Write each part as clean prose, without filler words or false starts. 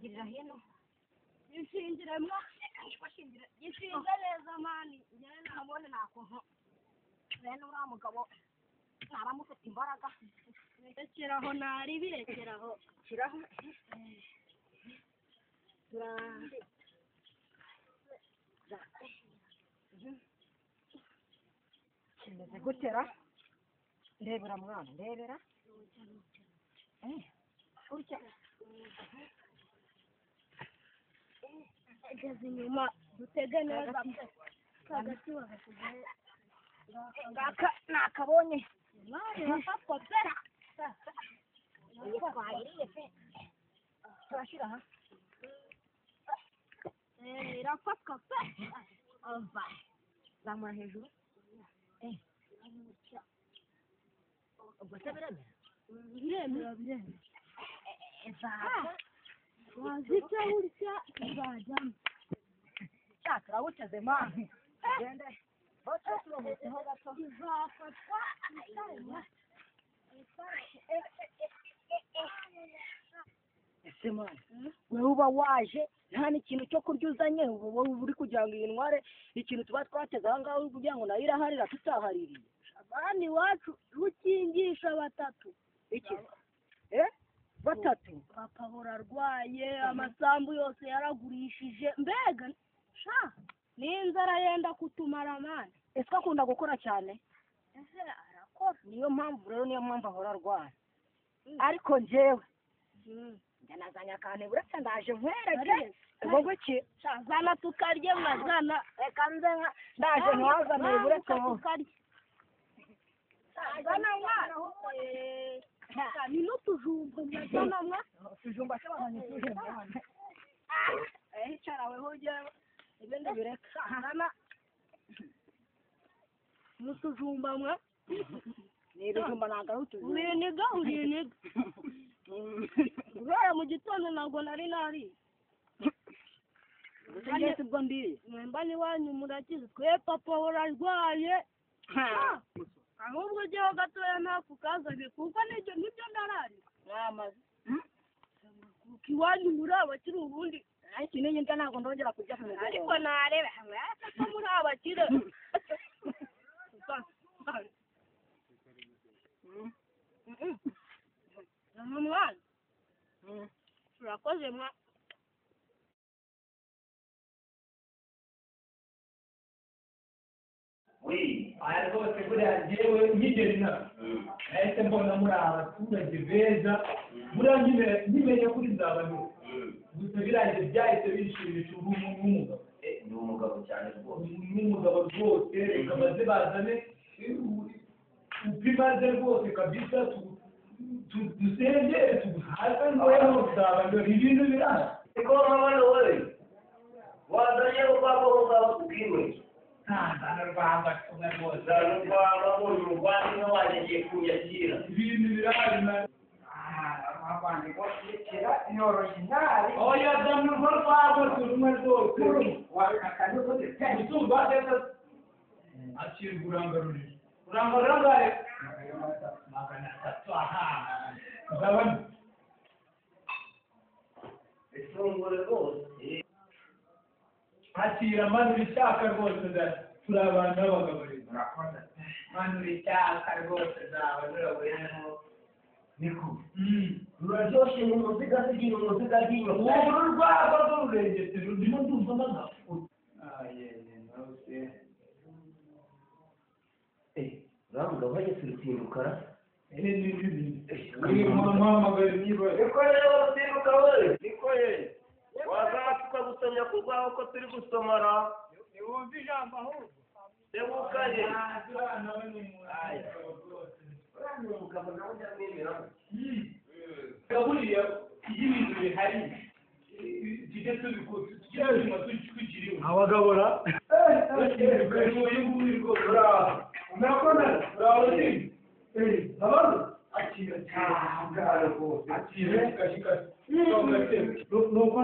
girira hino Yishingira mwa. Yishinga neza mani. Njye nabone nakuntu. rero uriya mugabo ntaramufite imbaraga Rekeraho nari birekeraho. shyiraho kimeze gutera ndebera mwana ndebera urya Ageze inyuma dutege neza hagati bagasigaye ngaka nakabonye mani bafatwa pe iyi twayiriye pe turashyira aha irafatwa pe ova zamura hejuru ubwo se biremera biremera wazita urya tuzajyamo turawuteze mani gende bose turahutseho gato tuzafatwa ese mani wowe uba waje nta n'ikintu cyo kurya uzanye wowe uri kugira ngo iyi ntware ikintu tuba twateze aha ngaha uri kugira ngo nayo iraharira tutahaririye abandi iwacu rukingisha batatu iki batatu papa burarwaye amasambu yose yaragurishije mbega sha n'inzara yenda kutumara mani ese akunda gukora cyane ese arakora niyo mpamvu ahora arwara ariko njyewe njya nazanye akantu uretse ndaje nkwereke ubwo iki zana tukarye mazana reka nze ndaje ntiwazaniye uretse wowe tukarye zana mwana ni n'utujumba mazana mwa utujumba se bazanye utujumba hicara weho ujyewe ibindi bireka zana n'utujumba mwa ni ibijumba ntabwo ari utujumba uriniga guhera mu gitondo ntabwo nari nariye ngeze ubwo ndiye mwemba n'iwanyu murakize twe papa urarwaye ahubwo ujyeho gatoya ntako kazanye kuko nibyo ndarari mwamaze kuko iwanyu muri abakiri ubundi ariko iyi njya ntabwo ndongera kujya ku mugoroba ariko narebe ko muri abakire mwana turakoze mwa aya rwose buriya njyewe nkigera inaha nahise mbona muri abaturage beza buriya nkimenye kuri nzabanyura gusa birangiye byahise bishimisha n'umugabo ni umugabo cyane rwose n'umugabo rwose reka maze bazane upimaze rwose kabisa dusengere tuguhaze noneho nzabanyura ibintu birahari niko nkabona wowe wazanye urwabo rwawe tubwimwe nta rwamba tumwe rwose zana urwabo abonye umuvandimwe wanjye agiye kunyakira ibintu birahari na oya zana urwo rwabo turumwe rwose utumva neza akira urangarurira urangarurira magana atatu aha ngabana ifunguro rwose akira manura icyaka rwose turi abantu b'abagabo rero manura icyaka rwose zaba zirabuyeho niko ruraryoshye mu muziga zigira umuziga ry'inyuma uru rwabo rw'ururengete rurimo ndumvamo agafu uriya mugabo hageze urutsindukara muhamagare niba niko rero urutsiruka we niko ye wazatuka gusomya ku rwaho ko turi gusomara ntiwumva ijambo ahubwo tebukaye umugabo nawe ndamwemeramo buriya iyo ibintu bihari tujye tubikora tukiriho abagabura urakona urabazi abantu akira cyane rwose akira kashikasi nuko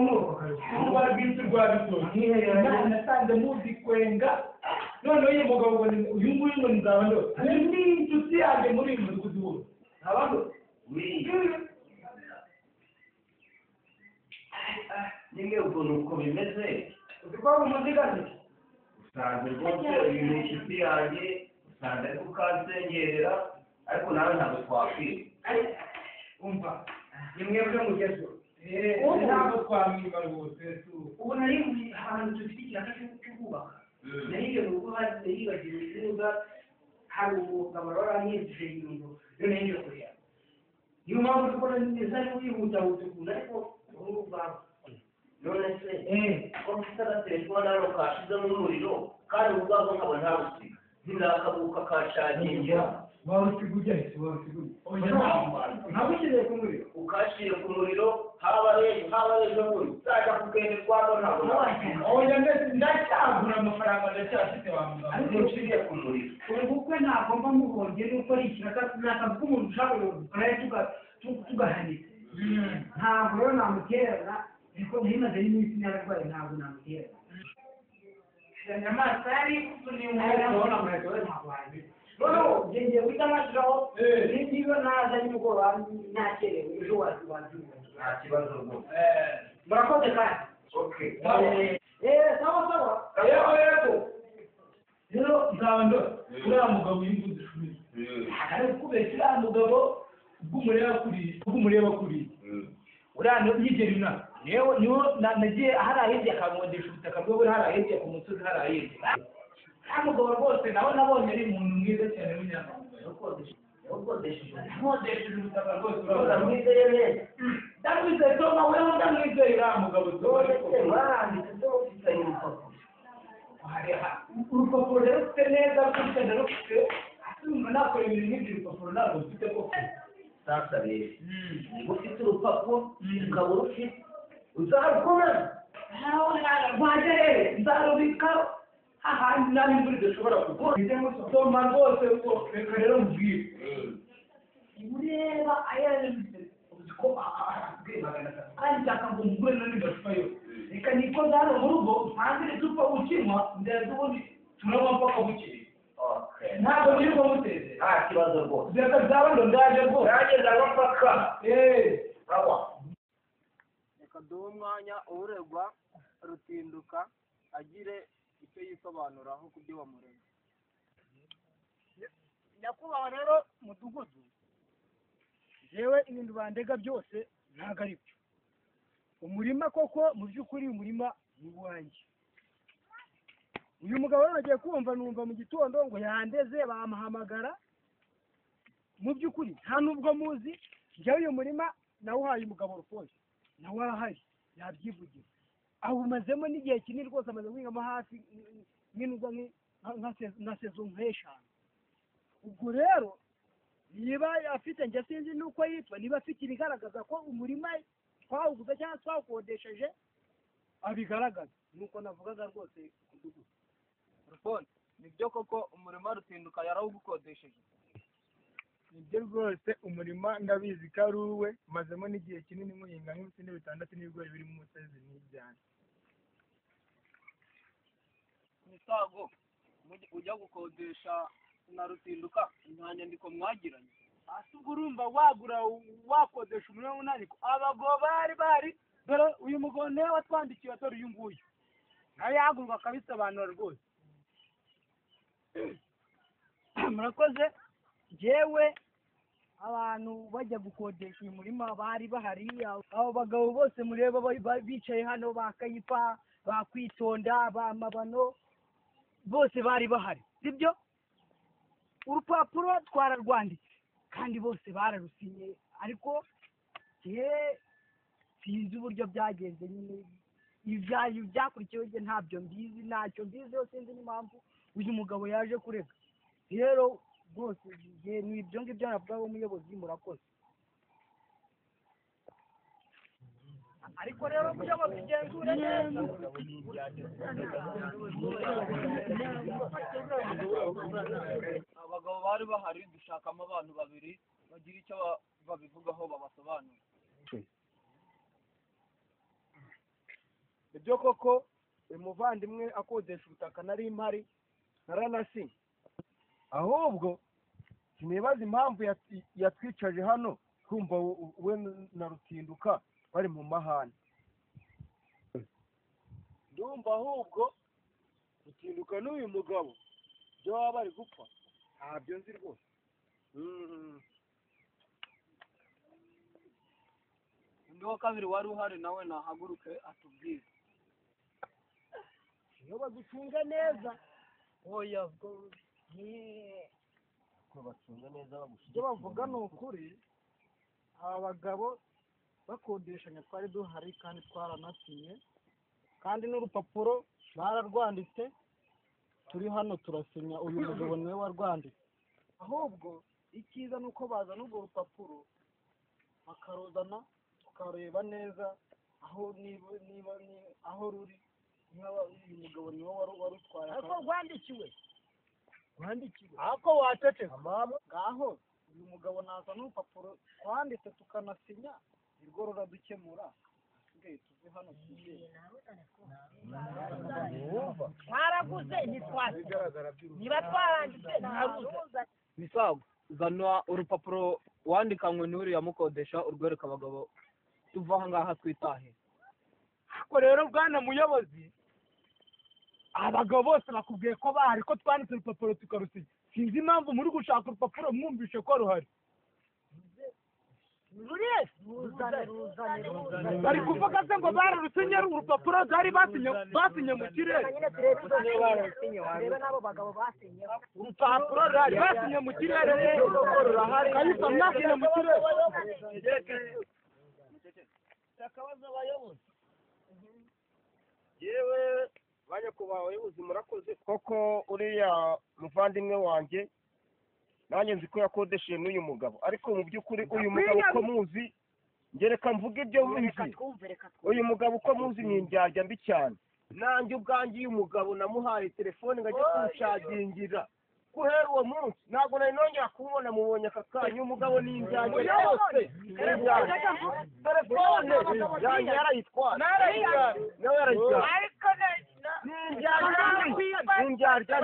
uba rwinshi rwa bitoki nasanze muzi kwenga noneho uyu mugabo ngo uyu nguyu ngo nzaba ndo ari n'inshuti yanjye muri uyu mudugudu wose abantu nyine ubwo ni uko bimeze uzi ko ari umuzigazi usanze rwose uyu ni inshuti yanjye usanze ari kukansengerera ariko nawe ntabwo twakwiye umva ni mwebwe mugezweho ntabwo twamwiba rwose ubu nari ahantu dufite ikiraka cyo kubaka nariye mu rugo hari yibagiwe neza hari umugabo waranyinjije ibintu rero nenge kureba niyo mpamvu dukora neza ari wihutahuta ukuntu ariko urumva none se ko mfite agatelefone hano kashizemo umuriro kandi ubwabo nkaba ntabusiga ntindakabuka kashagingira wawusiga ujya ntabushyiriye ku muriro ukashyire ku muriro haba ejo bundi uzajya kugenderwamo ntabwo oya ndacyagura amafaranga ndacyafite wa mugabo ariko ushyiriye ku muriro ubukwe ntabwo mba muhonge nuko ari ikiraka n'akazi k'umuntu ushaka gukora tugahanitse ntabwo rero namutererana ariko ntimaze n'iminsi n'abarwayi ntabwo namutererana inyamaswa yari ikuzuye umuriro umuheto we ntabwo wanyura noneho ngiye guhita amashyiraho niba naza nimugoroba nakerewe ejo wabyumva nta kibazo rwose murakoze kandi sawa yego rero nzaba ndora uriya mugabo yimbuze ishuri ari kubeshya uriya mugabo bw'umureba kuriye uriya yigera inama niwo nagiye hariya hirya akankodesha ubutaka bwe buri hariya hirya ku musozi hariya hirya nta mugabo rwose nawe nabonye ari umuntu mwiza cyane w'inyangamugayo nkodesheje ubutaka rwose uramwizeye neza ndamwizeye toma wewe ndamwizeye uriya mugabo waranditse se ufitanye urupapuro rero ufite neza rufite na rufite asumva nakora ibintu nk'ibyo urupapuro ntabwo mfite koko sasa rero niba ufite urupapuro ukaba urufite uzarukomeza rwajya rero nzarubika ahandi nabi imvura idashobora kugwa toma rwose reka rero mubwire ureba ayaremye uzi ko asigaye 300 kandi nshaka ngo mugure n'andi macupa yose reka nikoze hano mu rugo ntangire icupa ukinywa ndetse ubundi turanywa mpaka bukeye ntabwo biri kumuteze nta kibazo rwose reka byaba ndo ndaje rwose yageza amapaka awa reka duhe umwanya uregwa Rutinduka agire icyo yisobanuraho ku byo wamurega. nyakubahwa rero mudugudu jewe ibintu bandega byose ntabwo ari byo umurima koko mu by'ukuri umurima ni uwanjye uyu mugabo rero nagiye kumva numva mu gitondo ngo yandeze bamuhamagara mu by'ukuri nta nubwo muzi njyewe uyu murima nawuhaye umugabo Rufonse nawe arahari yabyivugira awumazemo n'igihe kinini rwose amaze guhingamo hafi nk'inuza nka sezo nk'eshanu ubwo rero niba afite njye sinzi nuko yitwa niba afite ibigaragaza ko umurima twawuguze cyangwa twawukodesheje abigaragaza nuko navugaga rwose kudugudu Rufonse nibyo koko umurima Rutinduka yarawugukodesheje? nibyo rwose umurima ndabizi ko ari uwe mazemo n'igihe kinini muhinga nk'ibisinde 6 n'ibigori biri mu musozi n'ibyane Misago ujya gukodesha na Rutinduka nta nyandiko mwagiranye? hasi ubwo urumva wagura wakodesha umurima w'unaniko abagabo bari dore uyu mugabo niwe watwandikiye dore uyu nguyu nawe yagurwa akabisobanura rwose murakoze njyewe abantu bajya gukodesha uyu murima bari bahari abo bagabo bose mureba bicaye hano bakayipa bakwitonda bamabano bose bari bahari sibyo urupapuro twararwanditse kandi bose bararusinye ariko sinzi uburyo byagenze nyine ibyakurikiyeho njye ntabyo mbizi ntacyo mbizi yose sinzi n'impamvu uyu mugabo yaje kurega rero rwose ni ibyo ngibyo navugaho umuyobozi murakoze ariko rero kugira ngo tugenzure neza abagabo bari bahari dushakamo abantu babiri bagira icyo babivugaho babasobanura. nibyo koko uyu muvandimwe akodesha ubutaka nari impari naranasinya ahubwo sinibaza impamvu yatwicaje hano twumva we na Rutinduka bari mu mahane ndumva ahubwo gutinduka n'uyu mugabo byo baba bari gupfa ntabyo nzi rwose. undi wa kabiri wari uhari nawe nahaguruke atubwire. iyo bagucunga neza oya bacunga neza ibyo bavuga ni ukuri. aba bagabo bakodeshanya twari duhari kandi twaranasinye kandi n'urupapuro bararwanditse turi hano turasinya. uyu mugabo niwe warwanditse. ahubwo icyiza ni uko bazana urwo rupapuro bakaruzana tukareba neza aho aho ruri. uyu mugabo niwe warutwaye ariko rwandikiwe ariko waceceka ngaho uyu mugabo naza n'urupapuro twanditse tukanasinya nirwo ruradukemura. asigaye tuve hano twaraguze niba twaranditse ntaruza. misago zana urupapuro wandikanywe n'uriya mukodesha urwereka abagabo tuva aha ngaha twitahe. ariko rero bwana muyobozi abagabo bose bakubwiye ko bahari ko twanditse urupapuro tukarusinya. sinzi impamvu muri gushaka urupapuro mwumvishe ko ruhari. bari kuvuga se ngo bararusinye urupapuro zari basinye mu kirere. urupapuro rari basinye mu kirere kayisa mwasinye mu kirere. akabazo abayobozi yewe banyakubahwa abayobozi murakoze koko. uriya muvandimwe wanjye nanjye nzi ko yakodesheje n'uyu mugabo, ariko mu by'ukuri uyu mugabo uko muzi ngereka mvuga ibyo muzi. uyu mugabo uko muzi ni indyarya mbi cyane. nanjye ubwanjye uyu mugabo namuhaye telefone ngo ajye kunshagingira. guhera uwo munsi ntabwo nari nongera kumubona. mubonye aka kanya umugabo ni indyarya yose. telefone yanjye yarayitwara nawe yarayitwara. indyarya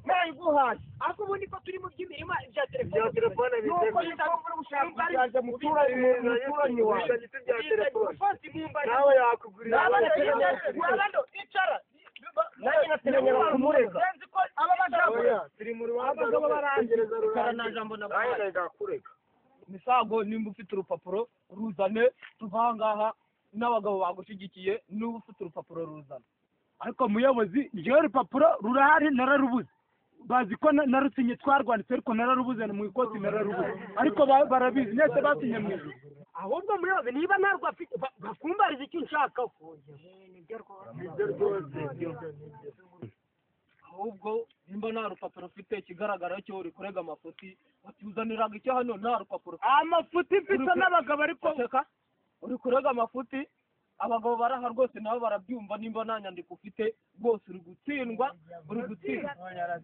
nayiguhaye ariko ubundi ko turi mu by'imirima bya telefone byaje muturanyi wawe nawe yakugurira icara nanjye nateganya kumurega. turi mu rubanza rukara nta jambo nabahaye. misago nimba ufite urupapuro ruzane tuva aha ngaha n'abagabo bagushyigikiye. niba ufite urupapuro ruzana. ariko muyobozi njyewe urupapuro rurahari nararubuze. bazi ko narusinye twarwanditse ariko nararubuze mu ikoti nararubuze. ariko barabizi nese basinye mu ijuru. ahubwo muyobozi niba ntarwo afite bakumbariza icyo ushaka. nibyo rwose. ahubwo nimba nta rupapuro ufite ikigaragara cyo uri kurega amafuti watuzaniraga icyo hano nta rupapuro. amafuti mfite n'abagabo ariko uri kurega amafuti. abagabo baraha rwose nabo barabyumva. nimba nta nyandiko ufite rwose uri gutsindwa.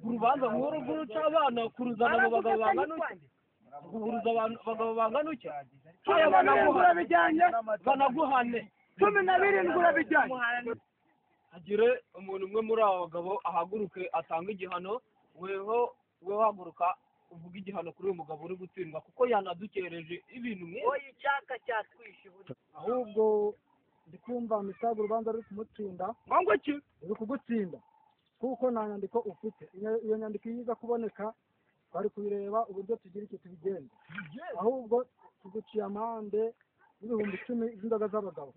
urubanza nk'uru nguru cy'abana kuruzana mu bagabo bangana uke guhuruza abagabo bangana uke banaguhane 17 urabijyanye. hagire umuntu umwe muri aba bagabo ahaguruke atanga igihano. weho haguruka uvuga igihano kuri uyu mugabo uri gutsindwa kuko yanadukereje ibintu ahubwo ndi kumva misago urubanza ruri kumutsinda. ngo iki ruri kugutsinda kuko nta nyandiko ufite. iyo nyandiko iza kuboneka bari kubireba uburyo tugira icyo tubigenza. ahubwo tuguciye amande y'ibihumbi 10 z'inzoga z'abagabo.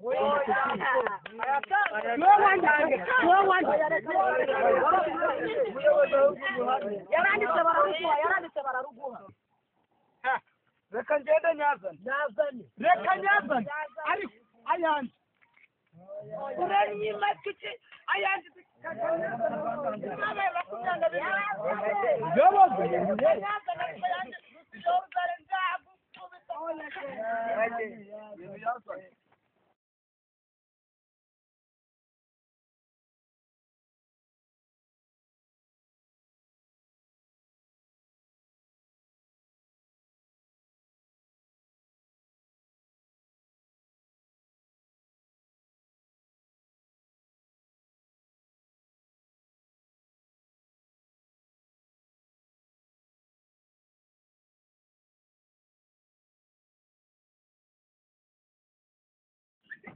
yaranditse bararuguha. reka ngende nyazane. reka nyazane ariko ayanjye uranyima tuki ayanjye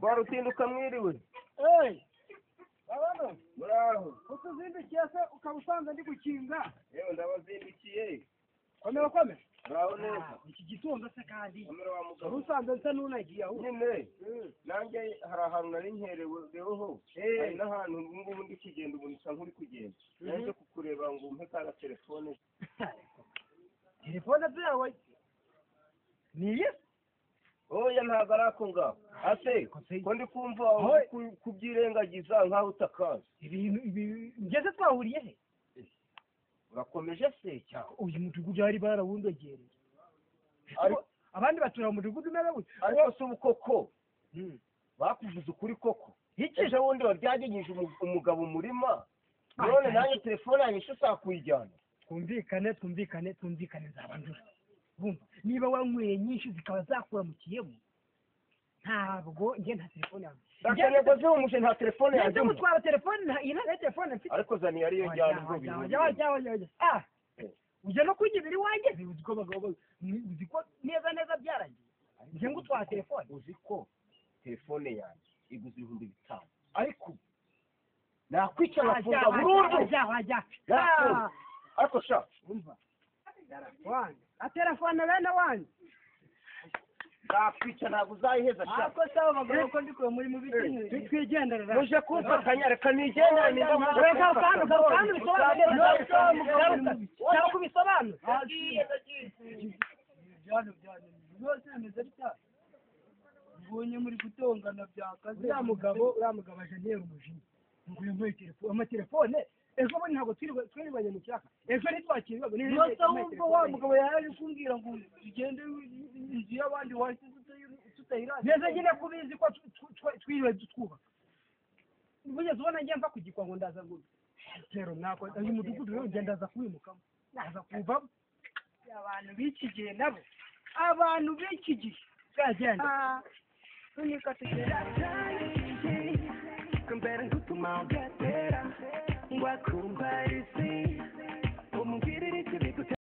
Warutinduka mwiriwe. Babano, muraho utuzindukiye se ukaba usanze ndi gukinga. yewe ndabazindukiye Komera komera. muraho neza Iki gitondo se kandi. kamera wa Wari mugabo usanze nsa n'unagiye aho. nyine nanjye hari ahantu nari nkereweho hari n'ahantu ubu ngubu ndi kugenda ubu nsa nk'uri kugenda naje kukureba ngo umpe ka telefone Telefone zawe ni iyi? oya ntabwo ari ako ngaho ase ko ndi kumva kubyirengagiza nk'aho utakazi Ibintu ngeze twahuriye he? urakomeje se cyangwa Uyu mudugudu hari barawundogereye. Ariko- Abandi batura mu mudugudu n'ababuze. ariko si ubu koko bakuvuze ukuri koko ejo bundi wabyaganyije umugabo umurima none nanjye telefone yanjye ishaka kuyijyana Twumvikane nzabandura. Bumva niba wanyweye nyinshi zikaba zakuramukiyemo ntabwo njye nta telefone yanjye. ndakanyaga zihumuje nta telefone yanjye Njye gutwara telefone iyi nta telefone mfite. ariko zaniye ariyo njyana ubwo bintu ujya no kunyibira iwanjye uzi ko abagabo uzi ko neza byarangiye. Njye ngutwara telefone. uzi ko telefone yanjye iguze 5,000 ariko nakwica ngafunga burundu ariko sha umva wanjye telefone bene wanjye nakwica ntabwo uzayiheza sha ariko sawa abagabo ko ndikuye muri mu biti twigenderera muje kumfatanya reka nigendere niba reka kandi bisobanure cyangwa kubisobanura byose bimeze bitya mbonye muri gutongana byakaze uriya mugabo aje ntera umujinya ngo yambaye amatelefone ejo bundi ntabwo twiribanye mu cyaka ejo ntitwakirwaga nose wumva wa mugabo yaje kumbwira ngo tugende inzu y'abandi wahise tutayiranye neza nyine kubizi ko twiriwe twubaka bugeze ubona njye mva kugikwa ngo ndaza ngo rero nako uyu mudugudu rero ngenda aza kuwimukamo naza kuvamo abantu b'iki gihe nabo abantu b'iki gihe twagenda tunika tugenda Compare gutuma ugatera ngo akumva isi